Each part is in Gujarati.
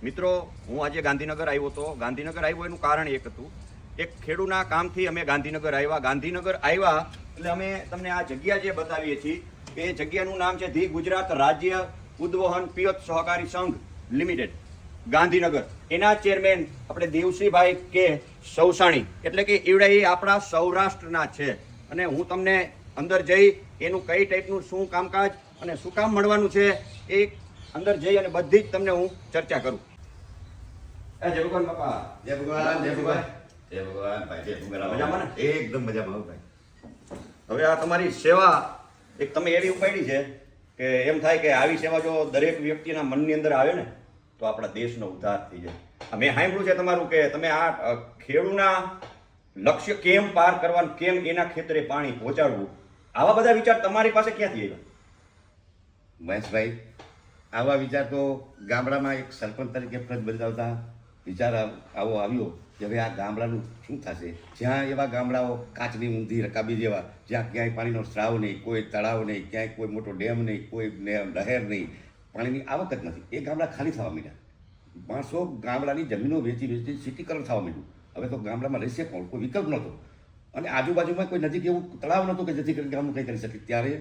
મિત્રો, હું આજે ગાંધીનગર આવ્યો હતો. ગાંધીનગર આવ્યો એનું કારણ એક હતું, એક ખેડૂના કામથી અમે ગાંધીનગર આવ્યા. ગાંધીનગર આવ્યા એટલે અમે તમને આ જગ્યા જે બતાવીએ છીએ એ જગ્યાનું નામ છે ધી ગુજરાત રાજ્ય ઉદ્વહન પિયત સહકારી સંઘ લિમિટેડ ગાંધીનગર. એના ચેરમેન આપણે દેવશ્રીભાઈ કે સૌસાણી, એટલે કે એવડા એ આપણા સૌરાષ્ટ્રના છે. અને હું તમને અંદર જઈ એનું કઈ ટાઈપનું શું કામકાજ અને શું કામ મળવાનું છે એ અંદર જઈ અને બધી જ તમને હું ચર્ચા કરું. જય ભગવાન બાપા. જય ભગવાન. જય ભગવાન. જય ભગવાન ભાઈ. જય ભગવાન. મજામાં ને? એકદમ મજામાં ભાઈ. હવે આ તમારી સેવા એક તમે એવી ઉપાડી છે કે એમ થાય કે આવી સેવા જો દરેક વ્યક્તિના મનની અંદર આવે ને તો આપણા દેશનો ઉદ્ધાર થઈ જાય. મેં સાંભળ્યું છે તમારું કે તમે આ ખેડૂના લક્ષ્ય કેમ પાર કરવાનું, કેમ એના ખેતરે પાણી પહોંચાડવું, આવા બધા વિચાર તમારી પાસે ક્યાંથી આવ્યા? મહેશભાઈ, આવા વિચાર તો ગામડામાં એક સરપંચ તરીકે ફરજ બજાવતા વિચાર આવો આવ્યો કે હવે આ ગામડાનું શું થશે, જ્યાં એવા ગામડાઓ કાચની ઊંધી રકાબી જેવા, જ્યાં ક્યાંય પાણીનો સ્ત્રાવ નહીં, કોઈ તળાવ નહીં, ક્યાંય કોઈ મોટો ડેમ નહીં, કોઈ નહેર નહીં, પાણીની આવક જ નથી, એ ગામડા ખાલી થવા માંડ્યા. માણસો ગામડાની જમીનો વેચી સિટીકરણ થવા માંડ્યું. હવે તો ગામડામાં રહેશે કોણ, કોઈ વિકલ્પ નહોતો. અને આજુબાજુમાં કોઈ નજીક એવું તળાવ નહોતું કે જેથી કરીને ગામનું કંઈ કરી શકે. ત્યારે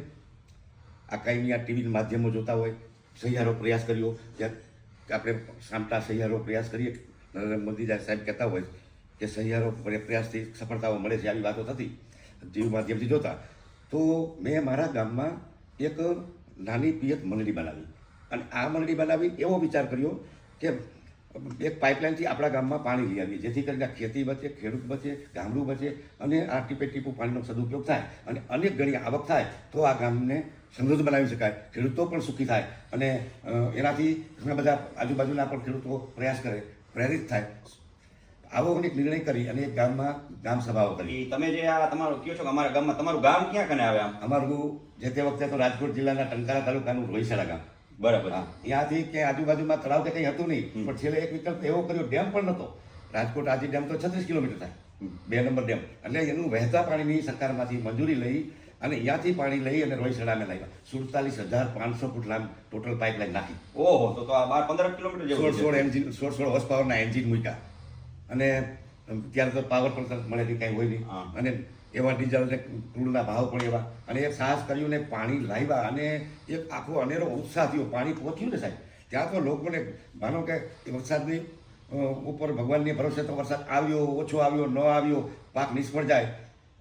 આ કાંઈની આ ટીવી માધ્યમો જોતા હોય, સહિયારો પ્રયાસ કર્યો, ત્યાં આપણે સામટા સહિયારો પ્રયાસ કરીએ. નરેન્દ્ર મોદી સાહેબ કહેતા હોય કે સહિયારો પ્રયાસથી સફળતાઓ મળે છે, આવી વાતો થતી ટીવી માધ્યમથી જોતા. તો મેં મારા ગામમાં એક નાની પિયત મંડળી બનાવી. અને આ મંડળી બનાવી એવો વિચાર કર્યો કે એક પાઇપલાઇનથી આપણા ગામમાં પાણી લઈ આવીએ, જેથી કરીને ખેતી બચે, ખેડૂત બચે, ગામડું બચે અને આ ટીપે ટીપું પાણીનો સદુપયોગ થાય અને અનેક ગણી આવક થાય તો આ ગામને સમૃદ્ધ બનાવી શકાય, ખેડૂતો પણ સુખી થાય અને એનાથી ઘણા બધા આજુબાજુના પણ ખેડૂતો પ્રયાસ કરે, પ્રેરિત થાય. આવો એક નિર્ણય કરી અને એક ગામમાં ગામ સભાઓ કરી. તમે જે આ તમારું કહો છો કે અમારા ગામમાં, તમારું ગામ ક્યાં કને આવે? અમારું જે તે વખતે તો રાજકોટ જિલ્લાના ટંકારા તાલુકાનું રોહિસાડા ગામ. બરાબર. ત્યાંથી કે આજુબાજુમાં તળાવ કે કંઈ હતું નહીં, પણ છેલ્લે એક વિકલ્પ એવો કર્યો, ડેમ પણ નહોતો. રાજકોટ આજે ડેમ તો 36 કિલોમીટર થાય, 2 નંબર ડેમ. એટલે એનું વહેતા પાણીની સરકારમાંથી મંજૂરી લઈ અને અહીંયાથી પાણી લઈ અને રોહિસાડા અમે લાવ્યા. 47,500 ફૂટ લાંબ ટોટલ પાઇપલાઇન નાખી. ઓહો, તો આ 12-15 કિલોમીટર જેવું. 16 હોર્સ પાવરના એન્જિન મૂક્યા. અને ત્યારે તો પાવર પણ મળે કંઈ હોય નહીં. અને એવા ડીઝલ અને ક્રૂડના ભાવ પણ એવા. અને એક સાહસ કર્યું ને પાણી લાવ્યા અને એક આખો અનેરો ઉત્સાહ થયો. પાણી પહોંચ્યું ને સાહેબ, ત્યાં તો લોકોને માનો કે વરસાદની ઉપર ભગવાનની ભરોસે તો વરસાદ આવ્યો, ઓછો આવ્યો, ન આવ્યો, પાક નિષ્ફળ જાય,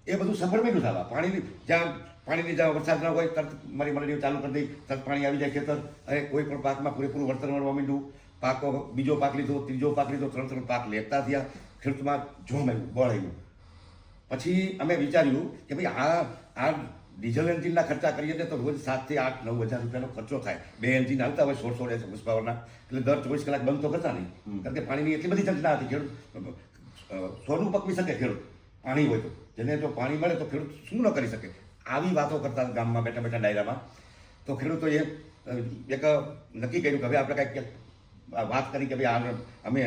એ બધું સફળ માંડ્યું થવા. પાણીની જ્યાં વરસાદ ન હોય તરત મારી મંડળીઓ ચાલુ કરી દઈ, તરત પાણી આવી જાય ખેતર. અને કોઈ પણ પાકમાં પૂરેપૂરું વળતર મળવા માંડ્યું. પાકો બીજો પાક લીધો, ત્રીજો પાક લીધો, 3 પાક લેતા થયા. ખેડૂતમાં જોમ આવ્યું, બળ આવ્યું. પછી અમે વિચાર્યું કે ભાઈ આ ડીઝલ એન્જિનના ખર્ચા કરીએ ને તો રોજ 7,000 થી 8,000 9,000 રૂપિયાનો ખર્ચો થાય. 2 એન્જિન આવતા હોય 16 હોર્સ પાવરના, એટલે દર 24 કલાક બંધ તો કરતા નહીં, કારણ કે પાણીની એટલી બધી ચર્ચા હતી. ખેડૂત સોનું પકવી શકે, ખેડૂત પાણી હોય તો, જેને જો પાણી મળે તો ખેડૂત શું ન કરી શકે. આવી વાતો કરતા ગામમાં બેઠા બેઠા ડાયરામાં. તો ખેડૂતોએ એક નક્કી કર્યું કે હવે આપણે કાંઈક વાત કરી કે ભાઈ અમે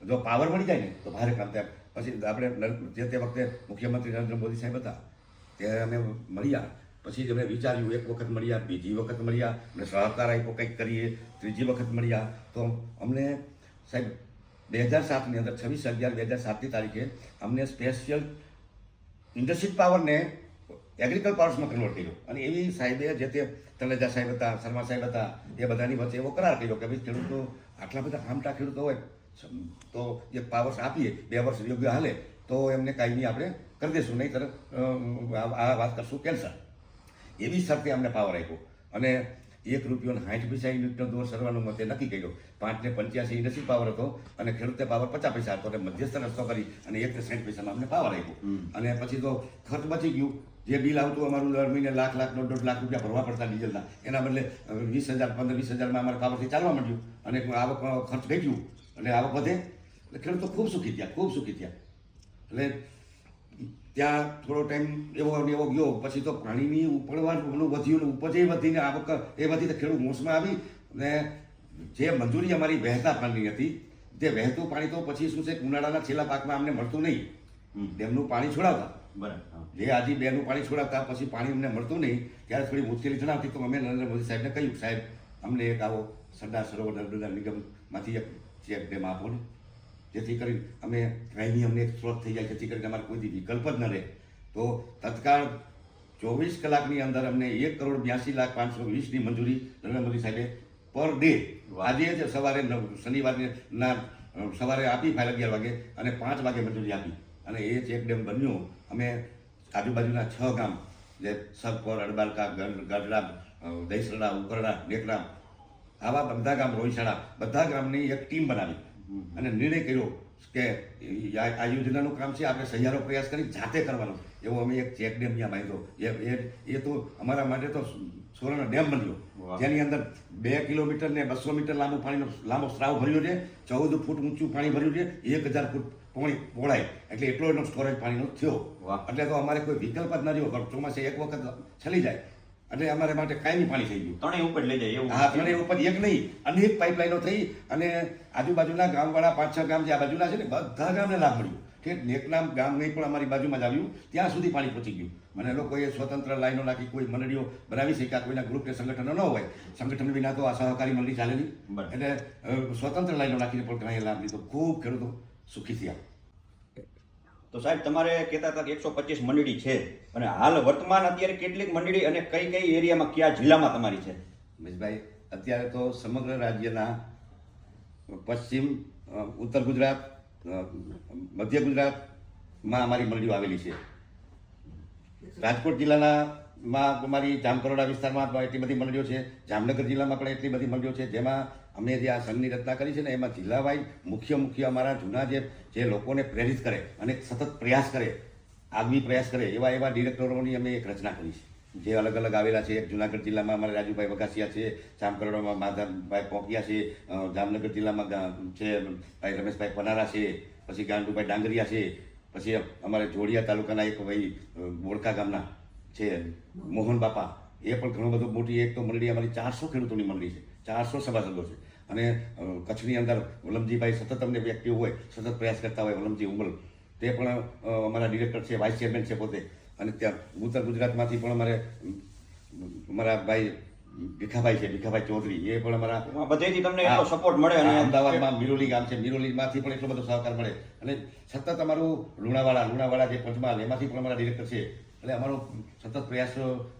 જો પાવર મળી જાય ને તો ભારે કામ થાય. પછી આપણે જે તે વખતે મુખ્યમંત્રી નરેન્દ્ર મોદી સાહેબ હતા ત્યારે અમે મળ્યા. પછી જ અમે વિચાર્યું, એક વખત મળ્યા, બીજી વખત મળ્યા, અને સહકાર આપ્યો કંઈક કરીએ, ત્રીજી વખત મળ્યા. તો અમને સાહેબ 2007ની અંદર 26/11/2007ની તારીખે અમને સ્પેશિયલ ઇન્ડસ્ટ્રી પાવરને એગ્રીકલ્ચર પાવર્સમાં કન્વર્ટ કર્યો. અને એવી સાહેબે જે તે તનેજા સાહેબ હતા, શર્મા સાહેબ હતા, એ બધાની વચ્ચે એવો કરાર કર્યો કે ભાઈ ખેડૂતો આટલા બધા આમટા ખેડૂતો હોય તો એક પાવર્સ આપીએ, 2 વર્ષ યોગ્ય હાલે તો એમને કાયમી આપણે કરી દઈશું, નહીં તરત આ વાત કરશું કેન્સર. એવી શરતે અમને પાવર આપ્યો. અને ₹1.60 યુનિટનો દોર સરવાનું મતે નક્કી કર્યો. 5.85 ઇન્ડસ્ટ્રી પાવર હતો અને ખેડૂતે પાવર 50 પૈસા હતો. અને મધ્યસ્થ રસ્તો કરી અને 1.60 અમને પાવર આપ્યો. અને પછી તો ખર્ચ બચી ગયું. જે બિલ આવતું અમારું દર મહિને લાખ 1.5 લાખ રૂપિયા ભરવા પડતા ડીઝલના, એના બદલે 20,000 15-20,000માં અમારે પાવરથી ચાલવા માંડ્યું. અને આવક ખર્ચ ઘટ્યું અને આવક વધે એટલે ખેડૂતો ખૂબ સુખી થયા, ખૂબ સુખી થયા. એટલે ત્યાં થોડો ટાઈમ એવો ગયો. પછી તો પાણીની ઉપડવાનું વધ્યું, ઉપજે વધીને આવક એ વધી તો ખેડૂત મોસમાં આવી. અને જે મંજૂરી અમારી વહેતા પાણીની હતી, તે વહેતું પાણી તો પછી શું છે, ઉનાળાના છેલ્લા પાકમાં અમને મળતું નહીં. ડેમનું પાણી છોડાવતા, બરાબર, જે આજે 2નું પાણી છોડાવતા પછી પાણી અમને મળતું નહીં. ત્યારે થોડી મુશ્કેલી જણાવતી. તો અમે નરેન્દ્ર મોદી સાહેબને કહ્યું, સાહેબ અમને એક આવો સરદાર સરોવર નર્મદા નિગમમાંથી એક ચેક ડેમ આપો ને, જેથી કરી અમે કાયમી અમને એક સ્ત્રોત થઈ જાય, જેથી કરીને અમારે કોઈ વિકલ્પ જ ન રહે. તો તત્કાળ 24 કલાકની અંદર અમને 1,82,520,ની મંજૂરી નરેન્દ્ર મોદી સાહેબે પર ડે આજે જ સવારે શનિવારના સવારે આપી ફાઇલ 11 વાગે અને 5 વાગે મંજૂરી આપી. અને એ ચેક ડેમ બન્યો. અમે આજુબાજુના 6 ગામ જે સગપર, અડબાલકા, ગઢડા, દહીસરડા, ઉકરડા, નેકરામ, આવા બધા ગામ, રોહિશાળા, બધા ગામની એક ટીમ બનાવી અને નિર્ણય કર્યો કે આ યોજનાનું કામ છે આપણે સહિયારો પ્રયાસ કરી જાતે કરવાનો. એવો અમે એક ચેક ડેમ ત્યાં બાંધ્યો. એ તો અમારા માટે તો સુવર્ણ ડેમ બન્યો, જેની અંદર 2 કિલોમીટર ને 200 મીટર લાંબો સ્રાવ ભર્યો છે, 14 ફૂટ ઊંચું પાણી ભર્યું છે, 1000 ફૂટ પહોળાઈ, એટલે એટલો એનો સ્ટોરેજ પાણીનો થયો. એટલે તો અમારે કોઈ વિકલ્પ જ ન રહ્યો. ચોમાસે એક વખત છલી જાય એટલે અમારે માટે કાયમી પાણી થઈ ગયું. ત્રણેય ઉપર લઈ જાય એવું? હા, ત્રણેય ઉપર, એક નહીં અનેક પાઇપલાઈનો થઈ અને આજુબાજુના ગામવાળા 5-6 ગામ જે આ બાજુના છે ને બધા ગામને લાભ મળ્યો. કે નેકનામ ગામ નહીં પણ અમારી બાજુમાં જ આવ્યું, ત્યાં સુધી પાણી પહોંચી ગયું. અને લોકોએ સ્વતંત્ર લાઈનો નાખી, કોઈ મંડળીઓ બનાવી શક્યા, કોઈના ગ્રુપ કે સંગઠનો ન હોય, સંગઠન વિના તો આ સહકારી મંડળી ચાલે નહીં. એટલે સ્વતંત્ર લાઈનો નાખીને પણ ઘણા લાભ લીધો. ખૂબ ખેડૂતો સુખી થયા. તો સાહેબ, તમારે કહેતા હતા કે 125 મંડળી છે, અને હાલ વર્તમાન અત્યારે કેટલીક મંડળી અને કઈ કઈ એરિયામાં, કયા જિલ્લામાં તમારી છે? મિસભાઈ, અત્યારે તો સમગ્ર રાજ્યના પશ્ચિમ, ઉત્તર ગુજરાત, મધ્ય ગુજરાતમાં અમારી મંડળીઓ આવેલી છે. રાજકોટ જિલ્લામાં અમારી જામકરોડા વિસ્તારમાં એટલી બધી મંડળીઓ છે. જામનગર જિલ્લામાં પણ એટલી બધી મંડળીઓ છે. જેમાં અમે જે આ સંઘની રચના કરી છે ને, એમાં જિલ્લા વાઇઝ મુખ્ય અમારા જૂના જે લોકોને પ્રેરિત કરે અને સતત પ્રયાસ કરે, આગવી પ્રયાસ કરે, એવા ડિરેક્ટરોની અમે એક રચના કરી છે, જે અલગ અલગ આવેલા છે. એક જુનાગઢ જિલ્લામાં અમારા રાજુભાઈ વઘાસિયા છે, જામકરોડામાં માધવભાઈ પોકિયા છે, જામનગર જિલ્લામાં છે ભાઈ રમેશભાઈ પનારા છે, પછી ગાંડુભાઈ ડાંગરિયા છે, પછી અમારે જોડિયા તાલુકાના એક ભાઈ બોળકા ગામના છે મોહન બાપા, એ પણ ઘણું બધું મોટી એક તો મંડળી અમારી 400 ખેડૂતોની મંડળી છે, 400 સભાસદો છે. અને કચ્છની અંદર વલમજીભાઈ સતત અમને વ્યક્તિઓ હોય, સતત પ્રયાસ કરતા હોય, વલમજી ઉમલ, તે પણ અમારા ડિરેક્ટર છે, વાઇસ ચેરમેન છે પોતે. અને ત્યાં ઉત્તર ગુજરાતમાંથી પણ અમારા ભાઈ ભીખાભાઈ છે, ભીખાભાઈ ચૌધરી, એ પણ અમારા બધેથી તમને એટલો સપોર્ટ મળે. અને અમદાવાદમાં મિરોલી ગામ છે, મિરોલીમાંથી પણ એટલો બધો સહકાર મળે. અને સતત અમારું લુણાવાડા જે પંચમહાલ, એમાંથી પણ અમારા ડિરેક્ટર છે. એટલે અમારો સતત પ્રયાસ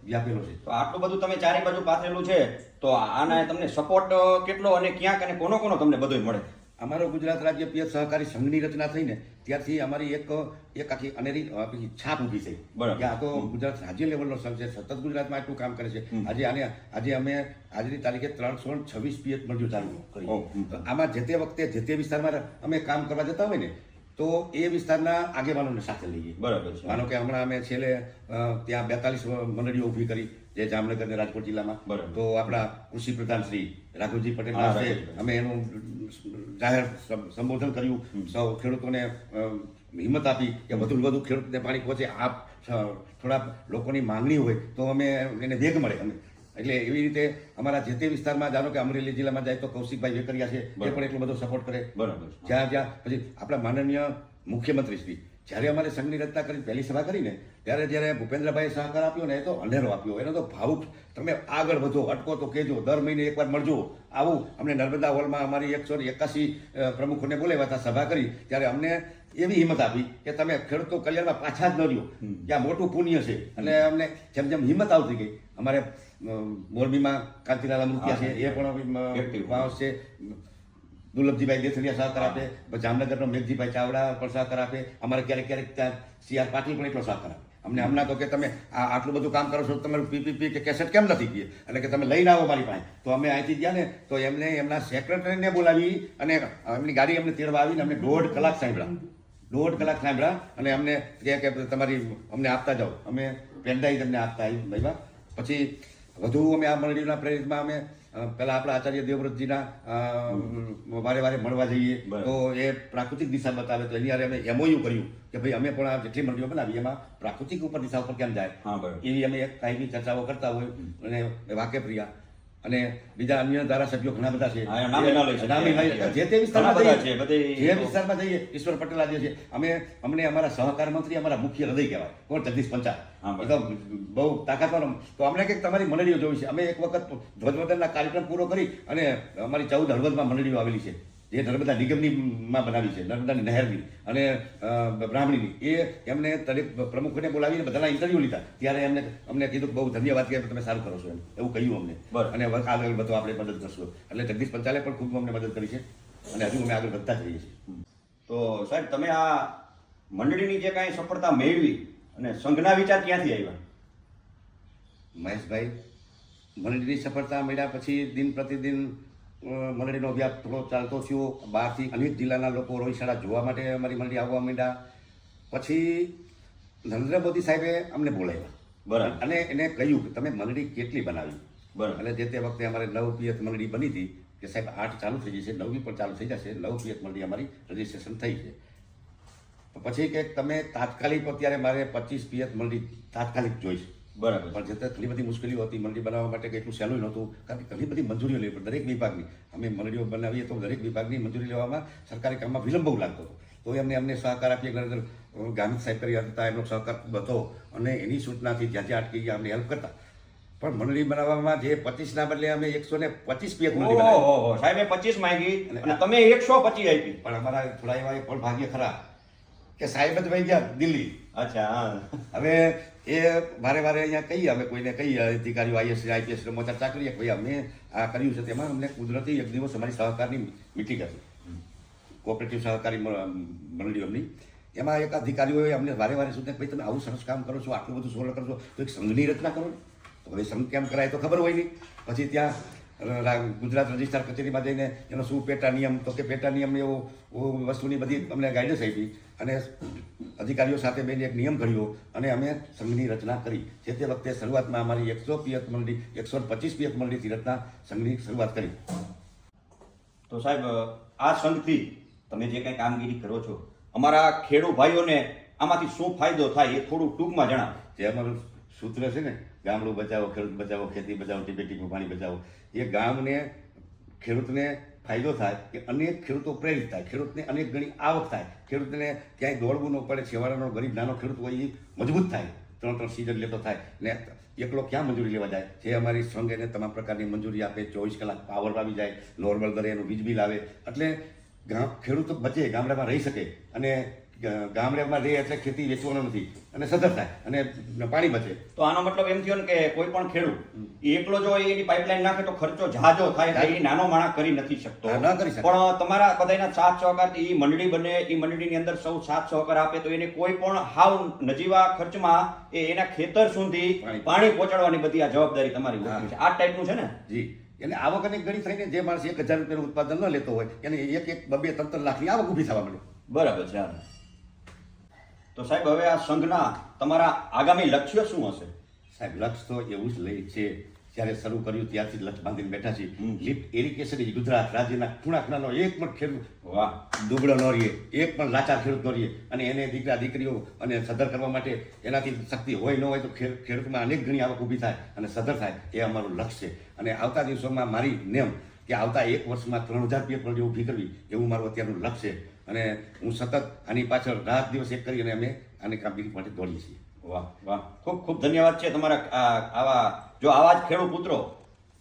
વ્યાપેલો છે. તો આટલું બધું તમે ચારે બાજુ પાથરેલું છે, તો આના તમને સપોર્ટ કેટલો અને ક્યાંક અને કોનો તમને બધું મળે? અમારો ગુજરાત રાજ્ય પિયત સહકારી સંઘની રચના થઈને ત્યારથી અમારી એક આખી અનેરી છાપ ઊભી થઈ. કે આ તો ગુજરાત રાજ્ય લેવલનો સંઘ છે, સતત ગુજરાતમાં આટલું કામ કરે છે. આજે અમે આજની તારીખે 326 પિયત મંડળીઓ ચાલુ કરી. આમાં જે તે વખતે જે તે વિસ્તારમાં અમે કામ કરવા જતા હોય ને, તો એ વિસ્તારના આગેવાનોને સાથે લઈએ. બરાબર છે. માનો કે હમણાં અમે છેલ્લે ત્યાં 42 મંડળીઓ ઊભી કરી, જે જામનગર અને રાજકોટ જિલ્લામાં. તો આપણા કૃષિ પ્રધાન શ્રી રાઘવજી પટેલ અમે એનું જાહેર સંબોધન કર્યું. સૌ ખેડૂતોને હિંમત આપી કે વધુ વધુ ખેડૂતને પાણી પહોંચે. થોડા લોકોની માંગણી હોય તો અમે એને વેગ મળે. એટલે એવી રીતે અમારા જે તે વિસ્તારમાં, જાણો કે અમરેલી જિલ્લામાં જાય તો કૌશિકભાઈ વેકરિયા છે, એ પણ એટલો બધો સપોર્ટ કરે. બરાબર. જ્યાં પછી આપણા માનનીય મુખ્યમંત્રી શ્રી જ્યારે અમારે સંઘની રચના કરી, પહેલી સભા કરીને, ત્યારે ભૂપેન્દ્રભાઈએ સહકાર આપ્યો ને, એ તો અનેરો આપ્યો. એનો તો ભાવુક, તમે આગળ વધો, અટકો તો કહેજો, દર મહિને એકવાર મળજો, આવું. અમને નર્મદા હોલમાં અમારી 181 પ્રમુખોને બોલાવ્યા હતા, સભા કરી, ત્યારે અમને એવી હિંમત આપી કે તમે ખેડૂતો કલ્યાણમાં પાછા જ ન રહ્યો, કે આ મોટું પુણ્ય છે. અને અમને જેમ જેમ હિંમત આવતી ગઈ, અમારે મોરબીમાં કાંતિલાલ મુખિયા છે, એ પણ માણસ છે, દુર્લભજીભાઈ દેથલિયા સહકાર આપે, જામનગરનો મેઘજીભાઈ ચાવડા પણ સહકાર આપે. અમારે ક્યારેક ત્યાં CR પાટીલ પણ એટલો સહકાર આપે અમને. હમણાં તો કે તમે આટલું બધું કામ કરો છો, તમારું PPP કે કેસેટ કેમ નથી ગઈ, એટલે કે તમે લઈને આવો મારી પાસે. તો અમે અહીંથી ગયા ને, તો એમને એમના સેક્રેટરીને બોલાવી અને એમની ગાડી અમને તેડવા આવીને અમને 1.5 કલાક સાંભળ્યા. અને અમને કહે કે તમારી અમને આપતા જાઓ. અમે પેન્ડાઈ તમને આપતા આવી ભાઈમાં. પછી વધુ અમે આ મંડળીના પ્રેરિતમાં અમે પહેલા આપણા આચાર્ય દેવવ્રતજીના વારે મળવા જઈએ, તો એ પ્રાકૃતિક દિશા બતાવે. તો એની હારે અમે MOU કર્યું કે ભાઈ અમે પણ આ જેટલી મંડળીઓ બનાવી એમાં પ્રાકૃતિક ઉપર દિશા ઉપર કેમ જાય, એવી અમે એક કાયમી ચર્ચાઓ કરતા હોય અને વાકેફ રહ્યા. અને બીજા અન્ય ધારાસભ્યો ઘણા બધા છે, જે તે વિસ્તારમાં જઈએ. ઈશ્વર પટેલ આજે છે, અમને અમારા સહકાર મંત્રી, અમારા મુખ્ય હૃદય કહેવાય, કોણ જગદીશ પંચાલ, તો બહુ તાકાતવાળો. તો અમને કંઈક તમારી મંડળીઓ જોઈ છે. અમે એક વખત ધ્વજવંદનના કાર્યક્રમ પૂરો કરી અને અમારી 14 હળવદમાં મંડળીઓ આવેલી છે, જે નર્મદા નિગમની માં બનાવી છે, નર્મદાની નહેરની અને બ્રાહ્મણીની, એ એમને દરેક પ્રમુખને બોલાવીને બધાના ઇન્ટરવ્યુ લીધા. ત્યારે અમને કીધું કે બહુ ધન્યવાદ કે તમે સારું કરો છો એમ, એવું કહ્યું અમને. અને આગળ બધો આપણે મદદ કરશું. એટલે જગદીશ પંચાલે પણ ખૂબ અમને મદદ કરી છે અને હજુ અમે આગળ વધતા જ રહીએ છીએ. તો સાહેબ, તમે આ મંડળીની જે કાંઈ સફળતા મેળવી અને સંઘના વિચાર ક્યાંથી આવ્યા? મહેશભાઈ, મંડળીની સફળતા મળ્યા પછી દિન પ્રતિદિન મંડળીનો અભ્યાસ થોડો ચાલતો થયો. બહારથી અનેક જિલ્લાના લોકો રોહિશાળા જોવા માટે અમારી મંડળી આવવા માંડ્યા. પછી નરેન્દ્ર મોદી સાહેબે અમને બોલાવ્યા. બરાબર. અને એને કહ્યું કે તમે મંડળી કેટલી બનાવી? બરાબર. અને જે તે વખતે અમારે 9 પિયત મંડળી બની હતી કે સાહેબ 8 ચાલુ થઈ જશે, 9મી પણ ચાલુ થઈ જશે. 9 પિયત મંડળી અમારી રજીસ્ટ્રેશન થઈ છે. પછી કે તમે તાત્કાલિક, અત્યારે મારે 25 પિયત મંડળી તાત્કાલિક જોઈશે. બરાબર. પણ જે ઘણી બધી મુશ્કેલીઓ હતી મંડળી બનાવવા માટે, કે એટલું સહેલું નહોતું, કારણ કે ઘણી બધી મંજૂરીઓ લેવી પડે દરેક વિભાગની. અમે મંડળીઓ બનાવીએ તો દરેક વિભાગની મંજૂરી લેવામાં સરકારી કામમાં વિલંબ બહુ લાગતો હતો. તો અમને સહકાર આપીએ. નરેન્દ્ર ગામિત સાહેબ કરી હતા, એમનો સહકાર હતો અને એની સૂચનાથી જ્યાં જ્યાં અટકી ગયા અમને હેલ્પ કરતા. પણ મંડળી બનાવવામાં જે 25 ના બદલે અમે 125 પિયત મંડળી બનાવી. ઓહો, સાહેબે 25 માંગી અને તમે 125 આપી. પણ અમારા થોડા એવા પણ ભાગ્ય ખરા કે સાહેબ જ વહી ગયા દિલ્હી. અચ્છા, હા. હવે એ વારે અહીંયા કહીએ, અમે કોઈને કહીએ અધિકારીઓ IAS IPS માં ચર્ચા કરીએ કે ભાઈ અમે આ કર્યું છે. તેમાં અમને કુદરતી એક દિવસ અમારી સહકારની મિટિંગ હતી, કોઓપરેટિવ સહકારી મંડળીઓની. એમાં એક અધિકારીઓએ અમને વારે સુધી ભાઈ તમે આવું સરસ કામ કરો છો, આટલું બધું સોલ્વ કરો છો, તો એક સંઘની રચના કરો. તો હવે સંઘ કેમ કરાય તો ખબર હોય નહીં. પછી ત્યાં ગુજરાત રજિસ્ટ્રાર કચેરીમાં જઈને એનો શું પેટા નિયમ, તો કે પેટા નિયમ એવું વસ્તુની બધી અમને ગાઈડન્સ આપી અને અધિકારીઓ સાથે બેન એક નિયમ ઘડ્યો અને અમે સંઘની રચના કરી. જે તે વખતે શરૂઆતમાં અમારી 100 પિયત મંડળી, 125 પિયત મંડળીથી રચના સંઘની શરૂઆત કરી. તો સાહેબ, આ સંઘથી તમે જે કંઈ કામગીરી કરો છો, અમારા ખેડૂત ભાઈઓને આમાંથી શું ફાયદો થાય એ થોડું ટૂંકમાં જણાવો. જે અમારું સૂત્ર છે ને, ગામડું બચાવો, ખેડૂત બચાવો, ખેતી બચાવો, ટીપે ટીપું પાણી બચાવો, એ ગામને, ખેડૂતને ફાયદો થાય કે અનેક ખેડૂતો પ્રેરિત થાય, ખેડૂતને અનેક ગણી આવક થાય, ખેડૂતને ક્યાંય દોડવું ન પડે, છેવાડાનો ગરીબ નાનો ખેડૂત હોય એ મજબૂત થાય, 3 સીઝન લેતો થાય ને એકલો ક્યાં મંજૂરી લેવા જાય. જે અમારી સંઘ એને તમામ પ્રકારની મંજૂરી આપે, 24 કલાક પાવર આવી જાય, નોર્મલ દરે એનું વીજ બિલ આવે, એટલે ખેડૂતો બચે, ગામડામાં રહી શકે અને ગામડામાં રહે એટલે ખેતી વેચવાનો નથી અને સધર થાય અને પાણી બચે. તો આનો મતલબ એમ થયો ને કે કોઈ પણ ખેડૂત એકલો જો એની પાઇપલાઇન નાખે તો ખર્ચો જાજો થાય, એ નાનો માણસ કરી નથી શકતો. ન કરી શકે. પણ તમારા બધાના સાથ સહકારથી એ મંડળી બને, એ મંડળીની અંદર સૌ સાથ સહકાર આપે તો એને કોઈ પણ હાવ નજીવા ખર્ચમાં એના ખેતર સુધી પાણી પહોંચાડવાની બધી આ જવાબદારી તમારી હોય છે. આ ટાઈપનું છે ને? જી. એને આવક અનેક ગણી થઈને જે માણસ 1000 રૂપિયાનું ઉત્પાદન ન લેતો હોય એને 2-3 લાખની આવક ઊભી થવા માંડે. બરાબર છે. તો સાહેબ, હવે આ સંઘના તમારા આગામી લક્ષ્ય શું હશે? સાહેબ, લક્ષ્ય તો એવું જ લઈ છે, જ્યારે શરૂ કર્યું ત્યારથી જ લક્ષ્ય બાંધીને બેઠા છીએ. લિફ્ટ ઇરિગેશન ગુજરાત રાજ્યના ખૂણાનો એક પણ ખેડૂત વાહ દુબળો ન રહીએ, એક પણ લાચાર ખેડૂત ન રહીએ અને એને દીકરા દીકરીઓ અને સદ્ધર કરવા માટે એનાથી શક્તિ હોય ન હોય તો ખેડૂતમાં અનેક ગણી આવક ઊભી થાય અને સદ્ધર થાય, એ અમારું લક્ષ્ય છે. અને આવતા દિવસોમાં મારી નેમ કે આવતા 1 વર્ષમાં 3000 પિયત મંડળી ઊભી કરવી, એવું મારું અત્યારનું લક્ષ્ય છે. અને હું સતત આની પાછળ રાત દિવસ એક કરી અને અમે આની કામગીરી માટે દોડીએ છીએ. વાહ વાહ, ખૂબ ખૂબ ધન્યવાદ છે તમારા આવા જ ખેડૂત પુત્રો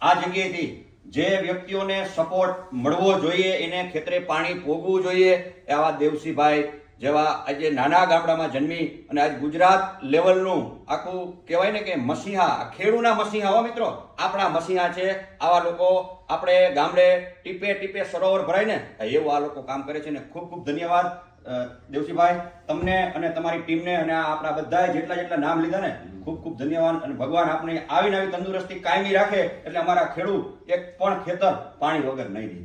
આ જગ્યાએથી જે વ્યક્તિઓને સપોર્ટ મળવો જોઈએ, એને ખેતરે પાણી પોગવું જોઈએ, આવા દેવસીભાઈ જેવા આજે નાના ગામડામાં જન્મી અને આજ ગુજરાત લેવલનું આખું કહેવાય ને કે મસીહા, ખેડૂના મસીહા હો મિત્રો, આપણા મસીહા છે. આવા લોકો આપણે ગામડે ટીપે ટીપે સરોવર ભરાય ને એવું આ લોકો કામ કરે છે ને ખૂબ ખૂબ ધન્યવાદ દેવસીભાઈ તમને અને તમારી ટીમને અને આપણા બધા જેટલા નામ લીધા ને ખૂબ ખૂબ ધન્યવાદ. અને ભગવાન આપણે આવી તંદુરસ્તી કાયમી રાખે એટલે અમારા ખેડૂત એક પણ ખેતર પાણી વગર નહીં રહે.